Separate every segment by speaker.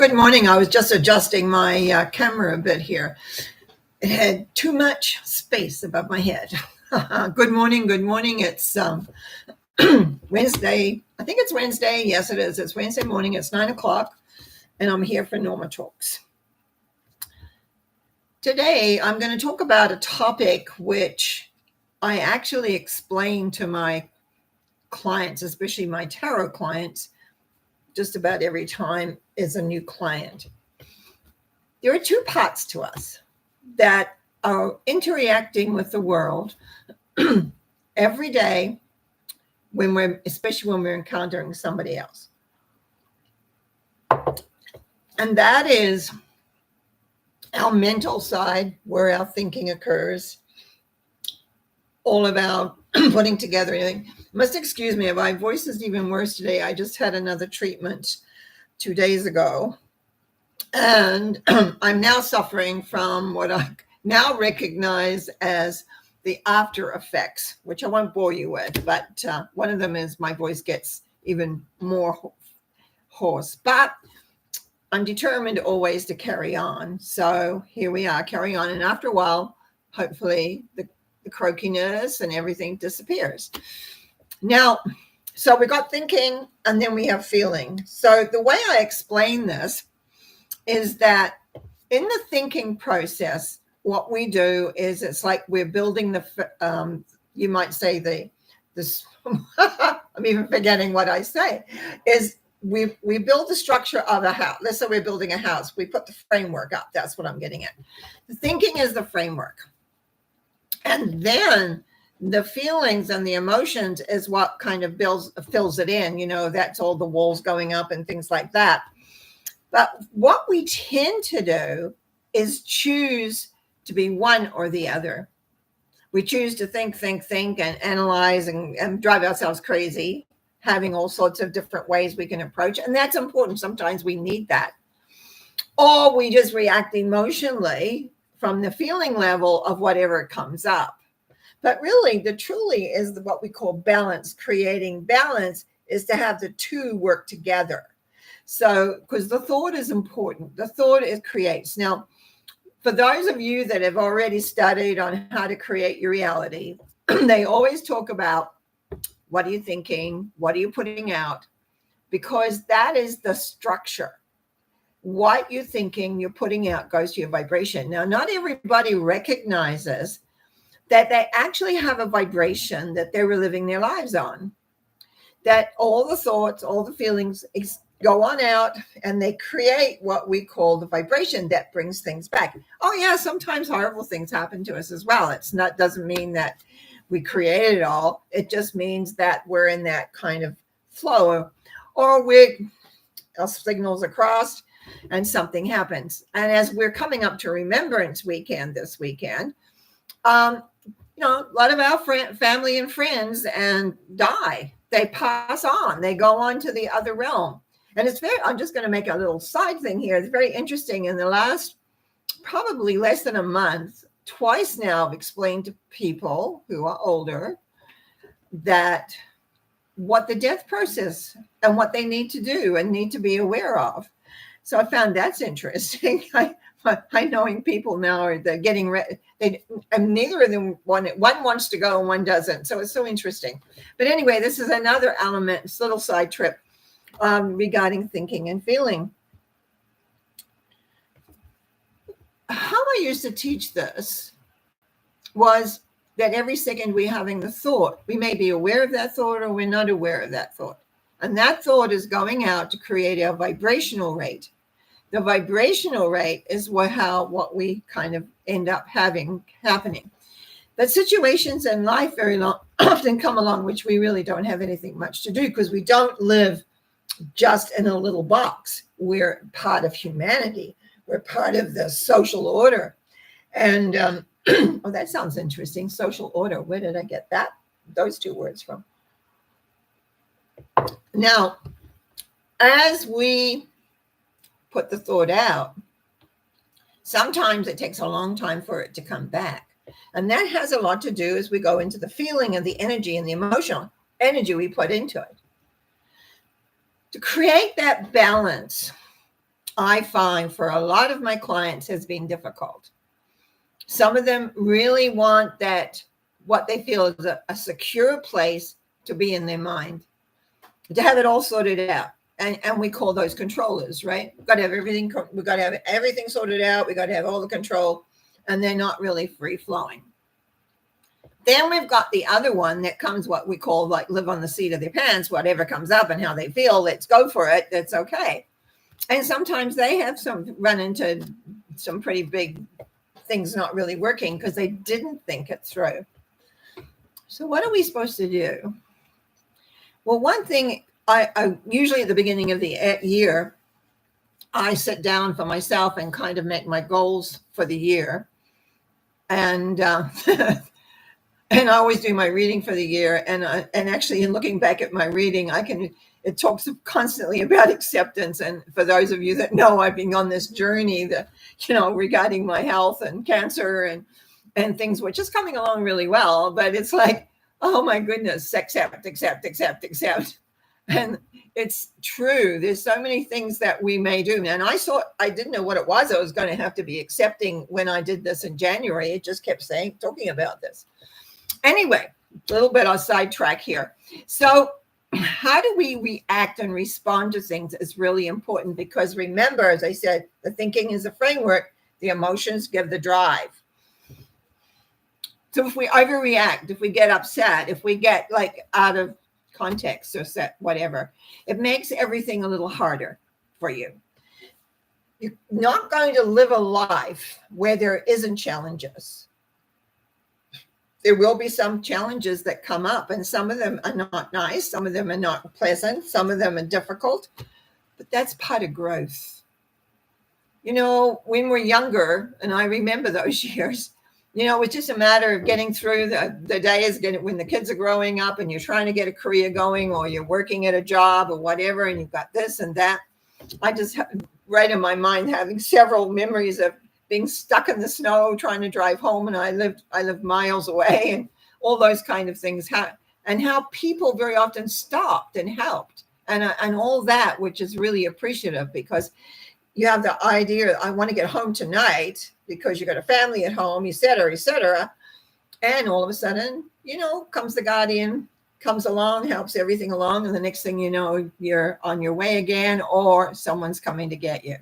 Speaker 1: Good morning. I was just adjusting my camera a bit here. It had too much space above my head. Good morning. Good morning. It's Wednesday. I think it's Wednesday. Yes, it is. It's Wednesday morning. It's 9 o'clock, and I'm here for Norma Talks. Today, I'm going to talk about a topic which I actually explain to my clients, especially my tarot clients, just about every time is a new client. There are two parts to us that are interacting with the world every day especially when we're encountering somebody else. And that is our mental side, where our thinking occurs, all about putting together anything. Must excuse me if my voice is even worse today. I just had another treatment 2 days ago, and I'm now suffering from what I now recognize as the after effects, which I won't bore you with, but one of them is my voice gets even more hoarse, but I'm determined always to carry on. So here we are, carrying on, and after a while, hopefully the croakiness and everything disappears. Now, so we got thinking, and then we have feeling. So the way I explain this is that in the thinking process, what we do is it's like we're building you might say this. I'm even forgetting what I say. Is we build the structure of a house. Let's say we're building a house. We put the framework up. That's what I'm getting at. The thinking is the framework. And then the feelings and the emotions is what kind of fills it in. You know, that's all the walls going up and things like that. But what we tend to do is choose to be one or the other. We choose to think, and analyze and drive ourselves crazy, having all sorts of different ways we can approach. And that's important. Sometimes we need that. Or we just react emotionally from the feeling level of whatever comes up. But really, truly is what we call balance. Creating balance is to have the two work together. So, because the thought is important. The thought it creates. Now, for those of you that have already studied on how to create your reality, they always talk about what are you thinking? What are you putting out? Because that is the structure. What you're thinking, you're putting out goes to your vibration. Now, not everybody recognizes that they actually have a vibration that they're living their lives on, that all the thoughts, all the feelings go on out and they create what we call the vibration that brings things back. Oh yeah, sometimes horrible things happen to us as well. Doesn't mean that we created it all. It just means that we're in that kind of flow, or our signals are crossed and something happens. And as we're coming up to Remembrance Weekend this weekend, a lot of our family and friends die. They pass on. They go on to the other realm. And I'm just going to make a little side thing here. It's very interesting. In the last probably less than a month, twice now I've explained to people who are older that what the death process and what they need to do and need to be aware of. So I found that's interesting. I knowing people now are getting ready. And neither of them one wants to go and one doesn't. So it's so interesting. But anyway, this is another element, this little side trip regarding thinking and feeling. How I used to teach this was that every second we're having the thought. We may be aware of that thought or we're not aware of that thought. And that thought is going out to create our vibrational rate. The vibrational rate is what we kind of end up having happening. But situations in life often come along which we really don't have anything much to do, because we don't live just in a little box. We're part of humanity. We're part of the social order. And oh, that sounds interesting. Social order. Where did I get those two words from? Now, as we put the thought out, sometimes it takes a long time for it to come back. And that has a lot to do as we go into the feeling and the energy and the emotional energy we put into it. To create that balance, I find for a lot of my clients has been difficult. Some of them really want that, what they feel is a secure place to be in their mind, to have it all sorted out. And we call those controllers, right? We've got to have everything. We've got to have everything sorted out. We've got to have all the control, and they're not really free flowing. Then we've got the other one that comes, what we call like live on the seat of their pants. Whatever comes up and how they feel, let's go for it. That's okay. And sometimes they have run into some pretty big things not really working because they didn't think it through. So what are we supposed to do? Well, one thing, I usually at the beginning of the year, I sit down for myself and kind of make my goals for the year. And and I always do my reading for the year. And actually, in looking back at my reading, it talks constantly about acceptance. And for those of you that know, I've been on this journey regarding my health and cancer and things, which is coming along really well. But it's like, oh my goodness, accept. And it's true. There's so many things that we may do. And I didn't know what it was. I was going to have to be accepting when I did this in January. It just kept talking about this. Anyway, a little bit of sidetrack here. So how do we react and respond to things is really important, because remember, as I said, the thinking is a framework, the emotions give the drive. So if we overreact, if we get upset, if we get like out of context or set, whatever, it makes everything a little harder for you. You're not going to live a life where there isn't challenges. There will be some challenges that come up, and some of them are not nice. Some of them are not pleasant. Some of them are difficult, but that's part of growth. When we're younger, and I remember those years, it's just a matter of getting through the days, when the kids are growing up and you're trying to get a career going, or you're working at a job or whatever, and you've got this and that. I just right in my mind having several memories of being stuck in the snow, trying to drive home. And I lived miles away, and all those kind of things. How people very often stopped and helped and all that, which is really appreciative, because you have the idea, I want to get home tonight because you got a family at home, et cetera. And all of a sudden, comes the guardian, comes along, helps everything along. And the next thing you know, you're on your way again, or someone's coming to get you.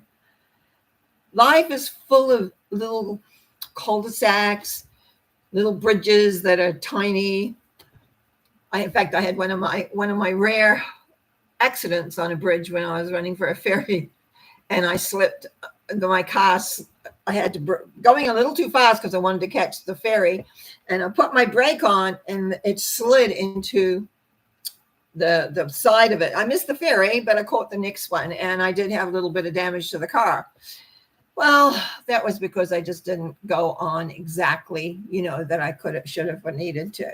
Speaker 1: Life is full of little cul-de-sacs, little bridges that are tiny. In fact, I had one of my rare accidents on a bridge when I was running for a ferry, and I slipped. My car, I had to going a little too fast because I wanted to catch the ferry, and I put my brake on, and it slid into the side of it. I missed the ferry, but I caught the next one, and I did have a little bit of damage to the car. Well, that was because I just didn't go on exactly, that I should have, or needed to.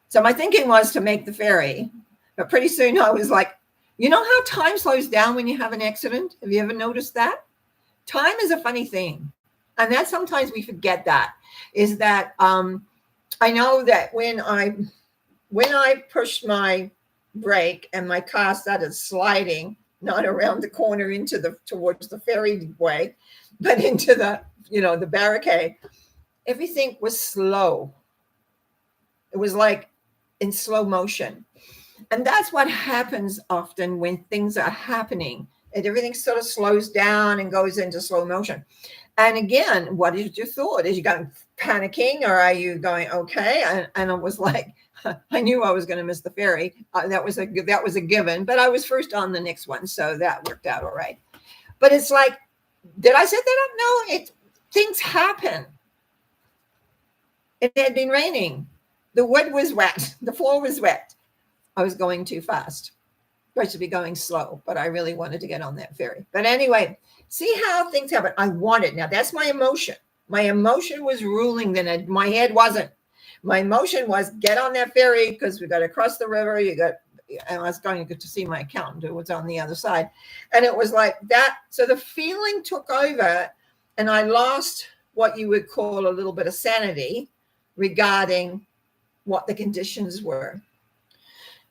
Speaker 1: So my thinking was to make the ferry, but pretty soon I was like, how time slows down when you have an accident? Have you ever noticed that? Time is a funny thing. And that sometimes we forget that, is that I know that when I pushed my brake and my car started sliding, not around the corner towards the ferry way, but into the barricade, everything was slow. It was like in slow motion. And that's what happens often when things are happening, and everything sort of slows down and goes into slow motion. And again, what is your thought? Is you going panicking, or are you going, okay? And I was like, I knew I was going to miss the ferry. That was a given, but I was first on the next one, so that worked out all right. But it's like, did I set that up? No, things happen. It had been raining. The wood was wet. The floor was wet. I was going too fast. I should be going slow, but I really wanted to get on that ferry. But anyway, see how things happen. I wanted. Now that's my emotion. My emotion was ruling. Then my head wasn't. My emotion was get on that ferry because we got to cross the river. And I was going to get to see my accountant who was on the other side. And it was like that. So the feeling took over, and I lost what you would call a little bit of sanity regarding what the conditions were.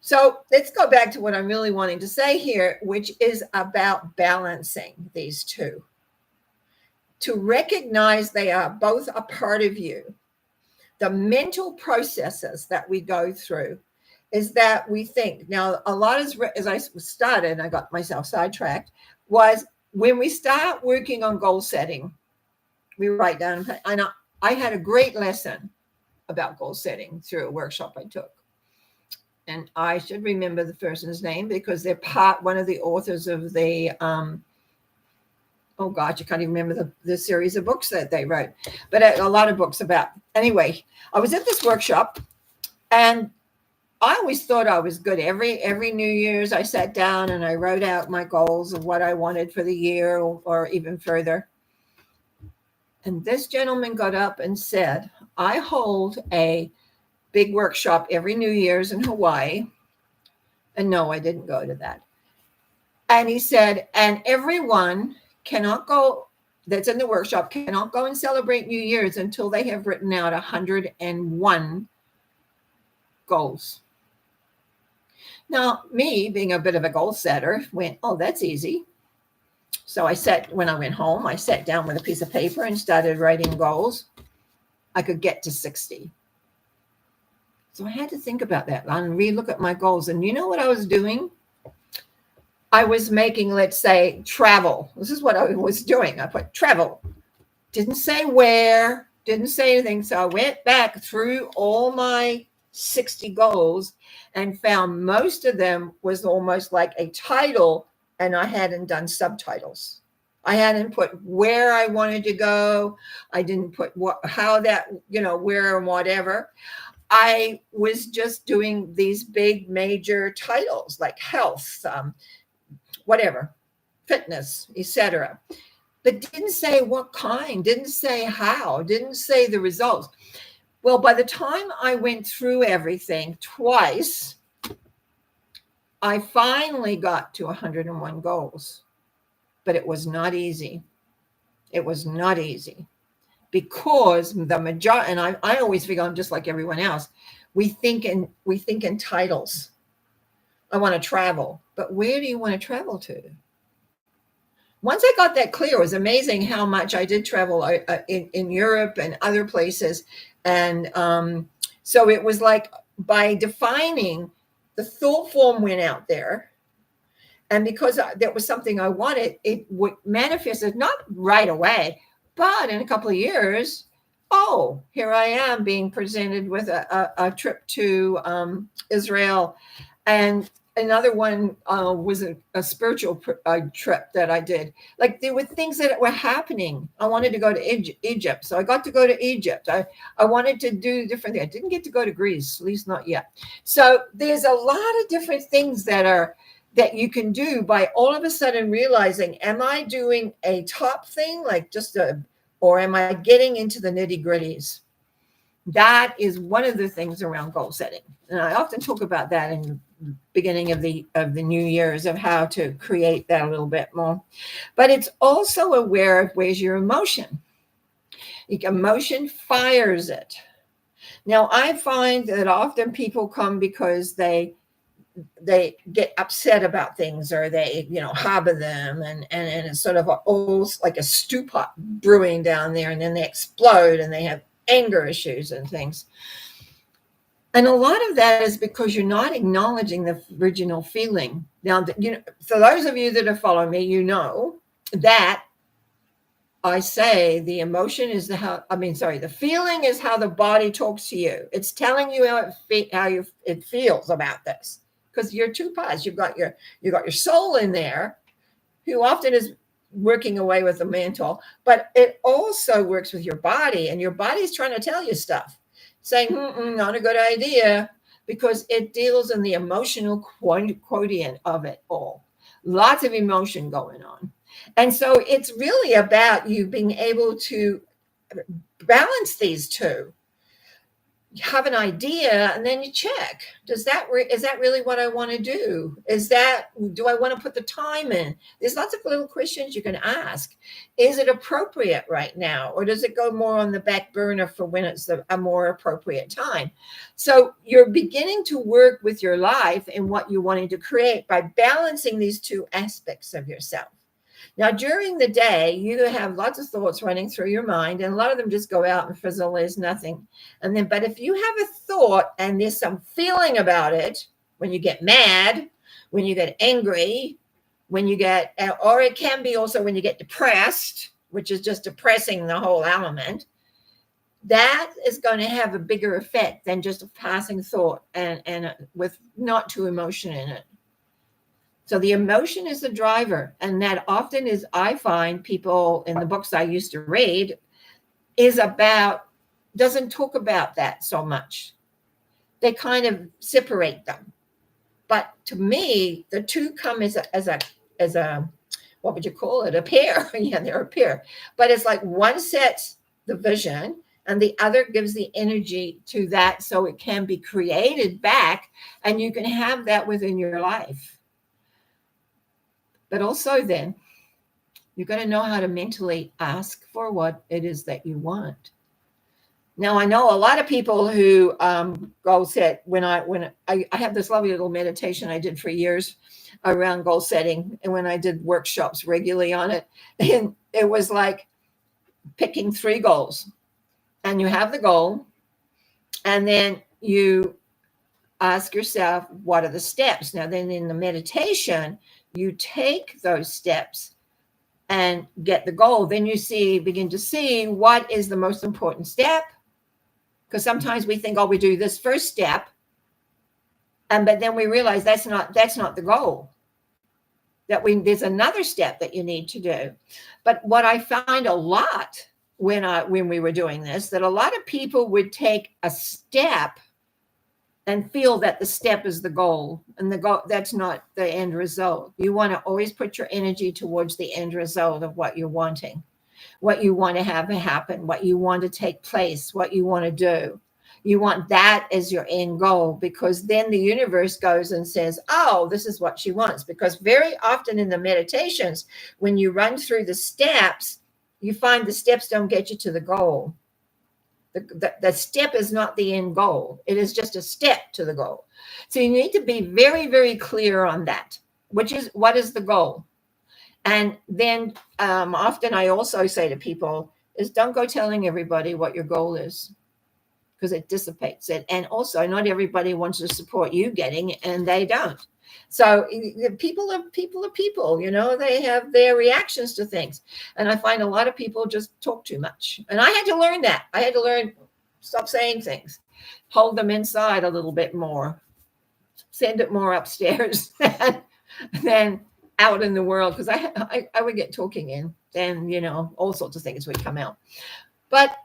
Speaker 1: So let's go back to what I'm really wanting to say here, which is about balancing these two. To recognize they are both a part of you. The mental processes that we go through is that we think. Now, a lot as I started, I got myself sidetracked, was when we start working on goal setting, we write down, and I had a great lesson about goal setting through a workshop I took. And I should remember the person's name because they're one of the authors of the, oh gosh, I can't even remember the series of books that they wrote, but a lot of books about. Anyway, I was at this workshop and I always thought I was good. Every New Year's, I sat down and I wrote out my goals of what I wanted for the year or even further. And this gentleman got up and said, I hold a big workshop every New Year's in Hawaii. And no, I didn't go to that. And he said, and everyone cannot go, that's in the workshop, cannot go and celebrate New Year's until they have written out 101 goals. Now, me being a bit of a goal setter went, oh, that's easy. So when I went home, I sat down with a piece of paper and started writing goals. I could get to 60. So I had to think about that and relook at my goals. And you know what I was doing? I was making, let's say, travel. This is what I was doing. I put travel. Didn't say where, didn't say anything. So I went back through all my 60 goals and found most of them was almost like a title, and I hadn't done subtitles. I hadn't put where I wanted to go. I didn't put how that, where and whatever. I was just doing these big major titles like health, whatever, fitness, etc. But didn't say what kind, didn't say how, didn't say the results. Well, by the time I went through everything twice, I finally got to 101 goals. But it was not easy. It was not easy because the majority, and I always figure I'm just like everyone else. We think in titles. I want to travel, but where do you want to travel to? Once I got that clear, it was amazing how much I did travel in Europe and other places. And so it was like by defining, the thought form went out there. And because that was something I wanted, it would manifested not right away, but in a couple of years, oh, here I am being presented with a trip to Israel. And another one was a spiritual trip that I did. Like there were things that were happening. I wanted to go to Egypt. So I got to go to Egypt. I wanted to do different things. I didn't get to go to Greece, at least not yet. So there's a lot of different things that you can do by all of a sudden realizing, am I doing a top thing, like or am I getting into the nitty gritties? That is one of the things around goal setting. And I often talk about that in the beginning of the New Year's, of how to create that a little bit more. But it's also aware of where's your emotion. Emotion fires it. Now, I find that often people come because they get upset about things, or they, harbor them, and it's sort of almost like a stew pot brewing down there, and then they explode and they have anger issues and things. And a lot of that is because you're not acknowledging the original feeling. Now, for those of you that are following me, that I say the emotion is the feeling is how the body talks to you. It's telling you how it feels about this. Because you're two parts. You've got your soul in there, who often is working away with the mental, but it also works with your body, and your body's trying to tell you stuff, saying, not a good idea, because it deals in the emotional quotient of it all. Lots of emotion going on. And so it's really about you being able to balance these two. have an idea, and then you check, is that really what I want to do? Do I want to put the time in? There's lots of little questions you can ask. Is it appropriate right now, or does it go more on the back burner for when it's a more appropriate time? So you're beginning to work with your life and what you're wanting to create by balancing these two aspects of yourself. Now, during the day, you have lots of thoughts running through your mind, and a lot of them just go out and fizzle as nothing. But if you have a thought and there's some feeling about it, when you get mad, when you get angry, or it can be also when you get depressed, which is just depressing the whole element, that is going to have a bigger effect than just a passing thought and with not too emotion in it. So the emotion is the driver. And that often is, I find people in the books I used to read, doesn't talk about that so much. They kind of separate them. But to me, the two come as a what would you call it? A pair. Yeah, they're a pair. But it's like one sets the vision and the other gives the energy to that so it can be created back and you can have that within your life. But also then, you've got to know how to mentally ask for what it is that you want. Now, I know a lot of people who goal set, when I have this lovely little meditation I did for years around goal setting, and when I did workshops regularly on it, and it was like picking 3 goals. And you have the goal, and then you ask yourself, what are the steps? Now, then in the meditation, you take those steps and get the goal. Then you begin to see what is the most important step. Because sometimes we think, we do this first step. But then we realize that's not the goal. There's another step that you need to do. But what I find a lot when we were doing this, that a lot of people would take a step and feel that the step is the goal, and the goal, that's not the end result. You want to always put your energy towards the end result of what you're wanting, what you want to have happen, what you want to take place, what you want to do. You want that as your end goal, because then the universe goes and says, this is what she wants. Because very often in the meditations, when you run through the steps, you find the steps don't get you to the goal. The step is not the end goal. It is just a step to the goal. So you need to be very, very clear on that, what is the goal? And then often I also say to people is don't go telling everybody what your goal is, because it dissipates it. And also not everybody wants to support you getting, and they don't. So people are people, they have their reactions to things. And I find a lot of people just talk too much. And I had to learn that. I had to learn, stop saying things, hold them inside a little bit more, send it more upstairs than out in the world. Because I would get talking in, then, all sorts of things would come out. But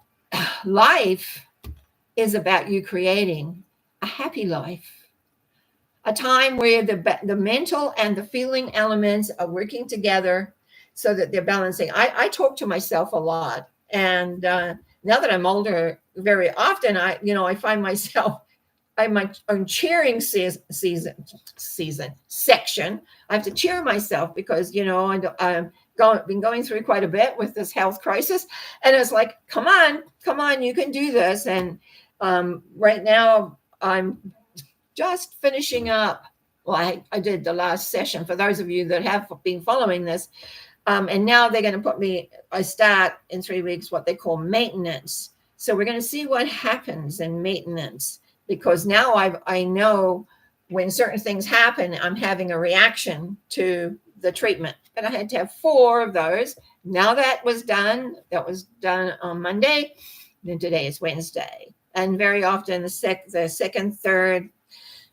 Speaker 1: life is about you creating a happy life. A time where the mental and the feeling elements are working together so that they're balancing. I talk to myself a lot. And now that I'm older, very often, I find myself, I'm my own cheering section. I have to cheer myself because, I've been going through quite a bit with this health crisis. And it's like, come on, you can do this. And right now I'm just finishing up. Well, I did the last session for those of you that have been following this. And now they're going to I start in 3 weeks, what they call maintenance. So we're going to see what happens in maintenance, because now I know when certain things happen, I'm having a reaction to the treatment. And I had to have 4 of those. Now that was done on Monday. Then today is Wednesday. And very often the second, third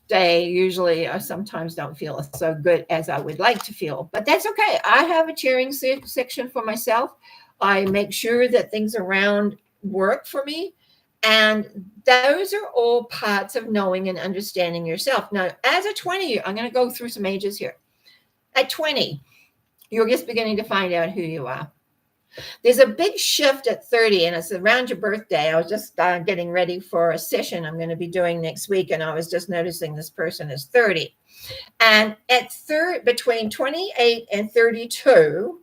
Speaker 1: day, usually I sometimes don't feel so good as I would like to feel, but that's okay. I have a cheering section for myself. I make sure that things around work for me. And those are all parts of knowing and understanding yourself. Now, as a 20, I'm going to go through some ages here. At 20, you're just beginning to find out who you are. There's a big shift at 30, and it's around your birthday. I was just getting ready for a session I'm going to be doing next week, and I was just noticing this person is 30. And at between 28 and 32,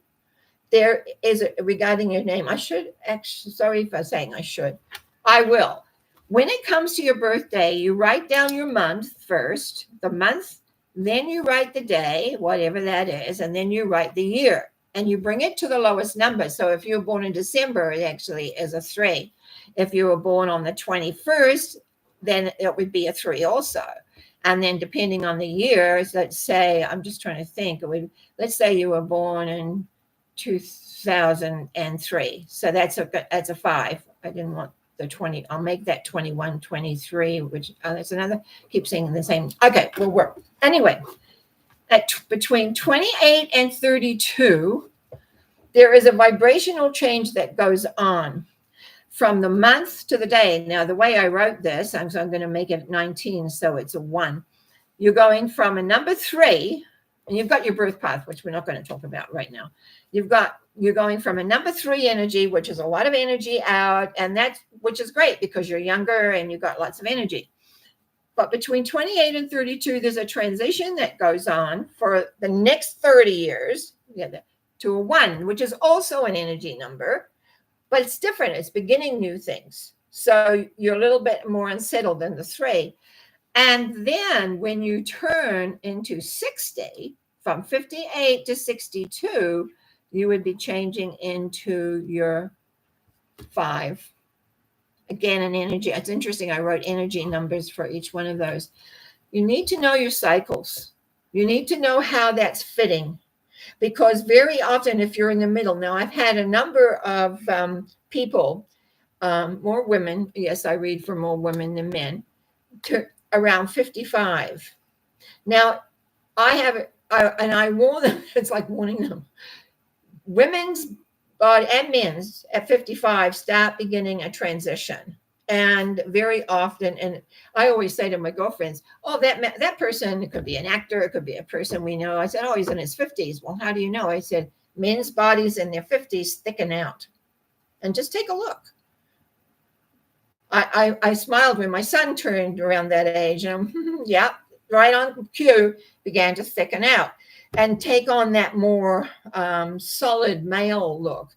Speaker 1: there is regarding your name. I should actually, sorry for saying I should. I will. When it comes to your birthday, you write down your month first, the month, then you write the day, whatever that is, and then you write the year. And you bring it to the lowest number. So if you were born in December, it actually is a 3. If you were born on the 21st, then it would be a 3 also. And then depending on the years, let's say, I'm just trying to think, let's say you were born in 2003. So that's a 5. I didn't want the 20. I'll make that 21, 23, which that's another, keep saying the same. Okay, will work. Anyway, between 28 and 32, there is a vibrational change that goes on from the month to the day. Now, the way I wrote this, I'm going to make it 19, so it's a 1. You're going from a number 3, and you've got your birth path, which we're not going to talk about right now. You're going from a number 3 energy, which is a lot of energy out, and which is great because you're younger and you've got lots of energy. But between 28 and 32, there's a transition that goes on for the next 30 years to a 1, which is also an energy number, but it's different. It's beginning new things. So you're a little bit more unsettled than the 3. And then when you turn into 60, from 58 to 62, you would be changing into your 5. Again, an energy. It's interesting. I wrote energy numbers for each one of those. You need to know your cycles. You need to know how that's fitting, because very often if you're in the middle, now I've had a number of people, more women. Yes, I read for more women than men, to around 55. Now I warn them. It's like warning them. Women's and men's at 55 start beginning a transition. And very often, and I always say to my girlfriends, oh, that person, it could be an actor, it could be a person we know. I said, oh, he's in his 50s. Well, how do you know? I said, men's bodies in their 50s thicken out. And just take a look. I smiled when my son turned around that age. And yeah, right on cue, began to thicken out and take on that more solid male look.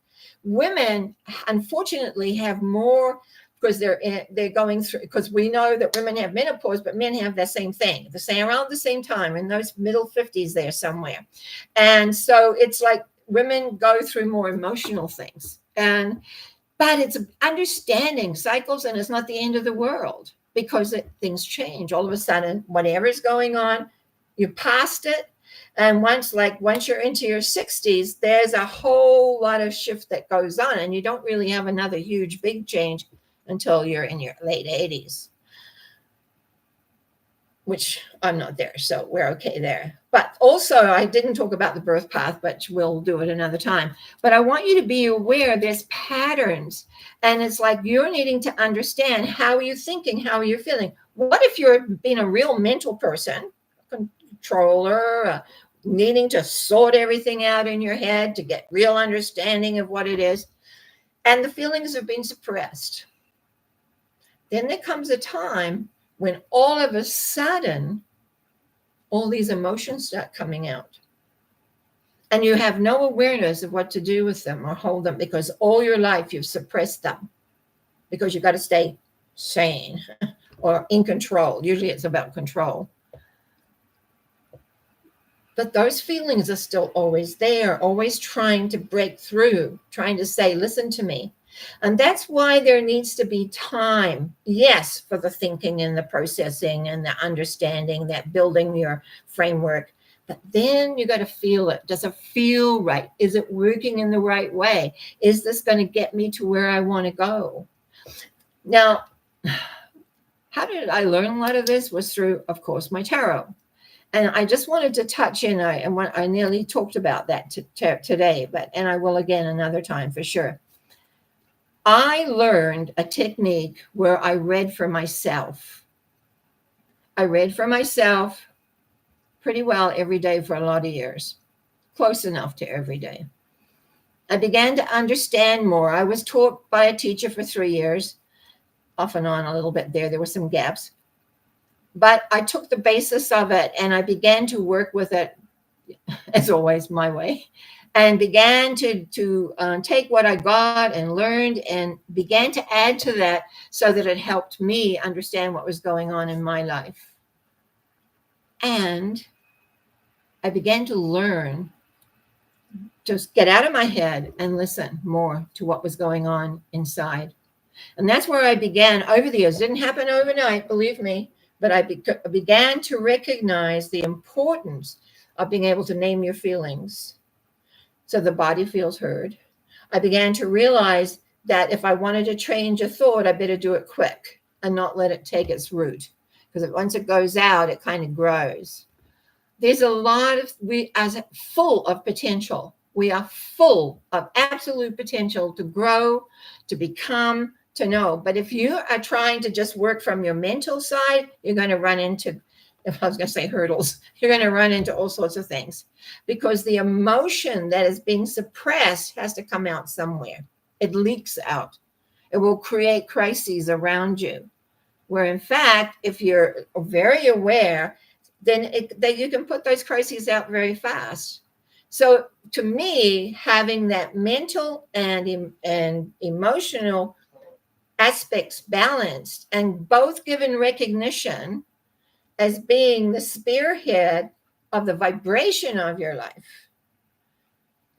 Speaker 1: Women, unfortunately, have more, because they're going through, because we know that women have menopause, but men have the same thing, around the same time, in those middle 50s there somewhere. And so it's like women go through more emotional things. But it's understanding cycles, and it's not the end of the world, because things change. All of a sudden, whatever's going on, you're past it. And once you're into your 60s, there's a whole lot of shift that goes on, and you don't really have another huge, big change until you're in your late 80s, which I'm not there, so we're okay there. But also, I didn't talk about the birth path, but we'll do it another time. But I want you to be aware there's patterns, and it's like you're needing to understand, how are you thinking, how are you feeling? What if you're being a real mental person, controller, needing to sort everything out in your head to get real understanding of what it is, and the feelings have been suppressed? Then there comes a time when all of a sudden, all these emotions start coming out. And you have no awareness of what to do with them or hold them, because all your life you've suppressed them, because you've got to stay sane or in control. Usually it's about control. But those feelings are still always there, always trying to break through, trying to say, listen to me. And that's why there needs to be time, yes, for the thinking and the processing and the understanding, that building your framework. But then you got to feel it. Does it feel right? Is it working in the right way? Is this going to get me to where I want to go? Now, how did I learn a lot of this? Was through, of course, my tarot. And I just wanted to touch in, I nearly talked about that today, and I will again another time for sure. I learned a technique where I read for myself. I read for myself pretty well every day for a lot of years, close enough to every day. I began to understand more. I was taught by a teacher for 3 years, off and on a little bit there. There were some gaps. But I took the basis of it and I began to work with it, as always, my way, and began to take what I got and learned and began to add to that so that it helped me understand what was going on in my life. And I began to learn, just get out of my head and listen more to what was going on inside. And that's where I began over the years. It didn't happen overnight, believe me, but I began to recognize the importance of being able to name your feelings so the body feels heard. I began to realize that if I wanted to change a thought, I better do it quick and not let it take its root, because once it goes out, it kind of grows. There's a lot of, we as full of potential. We are full of absolute potential to grow, to become, to know. But if you are trying to just work from your mental side, you're going to run into, if I was going to say hurdles, you're going to run into all sorts of things, because the emotion that is being suppressed has to come out somewhere. It leaks out. It will create crises around you, where in fact, if you're very aware, then you can put those crises out very fast. So to me, having that mental and emotional aspects balanced and both given recognition as being the spearhead of the vibration of your life.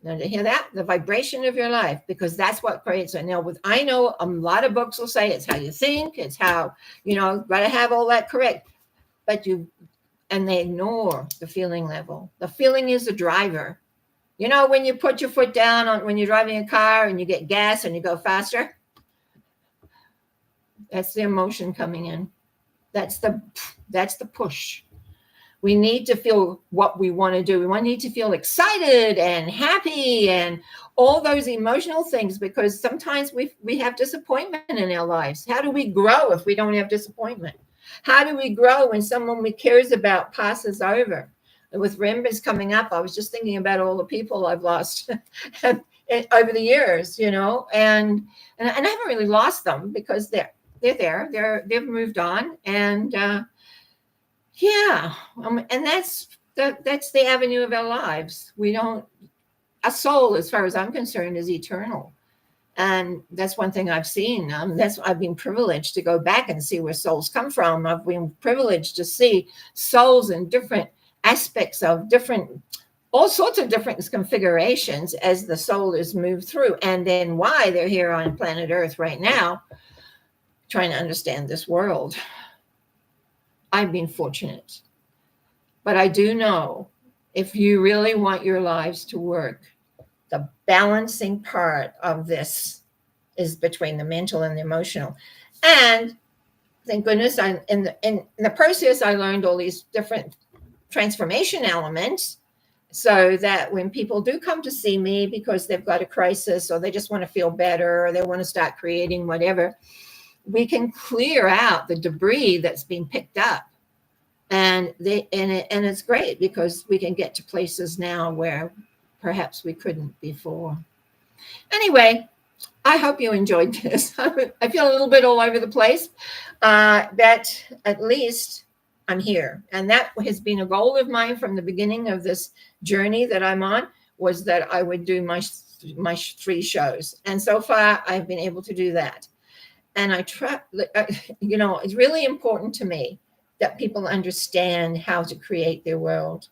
Speaker 1: Now, to hear that? The vibration of your life, because that's what creates it. Now, I know a lot of books will say it's how you think, it's how, got to have all that correct. But and they ignore the feeling level. The feeling is the driver. When you put your foot down when you're driving a car and you get gas and you go faster, that's the emotion coming in. That's the push. We need to feel what we want to do. We need to feel excited and happy and all those emotional things, because sometimes we have disappointment in our lives. How do we grow if we don't have disappointment? How do we grow when someone we cares about passes over? With remembrance coming up, I was just thinking about all the people I've lost over the years, and I haven't really lost them, because they're there. They've moved on, and and that's the avenue of our lives. A soul, as far as I'm concerned, is eternal. And that's one thing I've seen. I've been privileged to go back and see where souls come from. I've been privileged to see souls in different aspects of all sorts of different configurations as the soul is moved through, and then why they're here on planet Earth right now, trying to understand this world. I've been fortunate. But I do know, if you really want your lives to work, the balancing part of this is between the mental and the emotional. And thank goodness, in the process, I learned all these different transformation elements, so that when people do come to see me because they've got a crisis, or they just want to feel better, or they want to start creating whatever, we can clear out the debris that's been picked up. And it's great, because we can get to places now where perhaps we couldn't before. Anyway, I hope you enjoyed this. I feel a little bit all over the place, that at least I'm here. And that has been a goal of mine from the beginning of this journey that I'm on, was that I would do my 3 shows. And so far, I've been able to do that. And I try, it's really important to me that people understand how to create their world.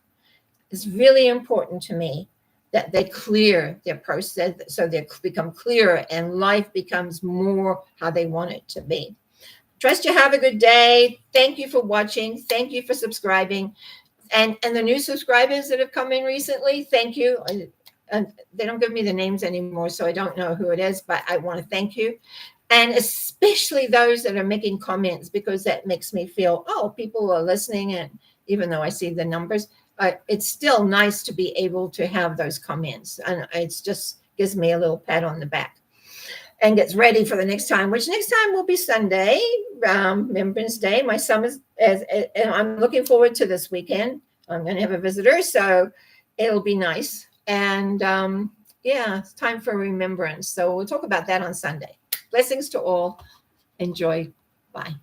Speaker 1: It's really important to me that they clear their process, so they become clearer and life becomes more how they want it to be. Trust you have a good day. Thank you for watching. Thank you for subscribing. And the new subscribers that have come in recently, thank you. And they don't give me the names anymore, so I don't know who it is, but I want to thank you. And especially those that are making comments, because that makes me feel, people are listening. And even though I see the numbers, it's still nice to be able to have those comments. And it just gives me a little pat on the back, and gets ready for the next time, which next time will be Sunday, Remembrance Day. My son and I'm looking forward to this weekend. I'm going to have a visitor, so it'll be nice. And
Speaker 2: Yeah, it's time for remembrance. So we'll talk about that on Sunday. Blessings to all. Enjoy. Bye.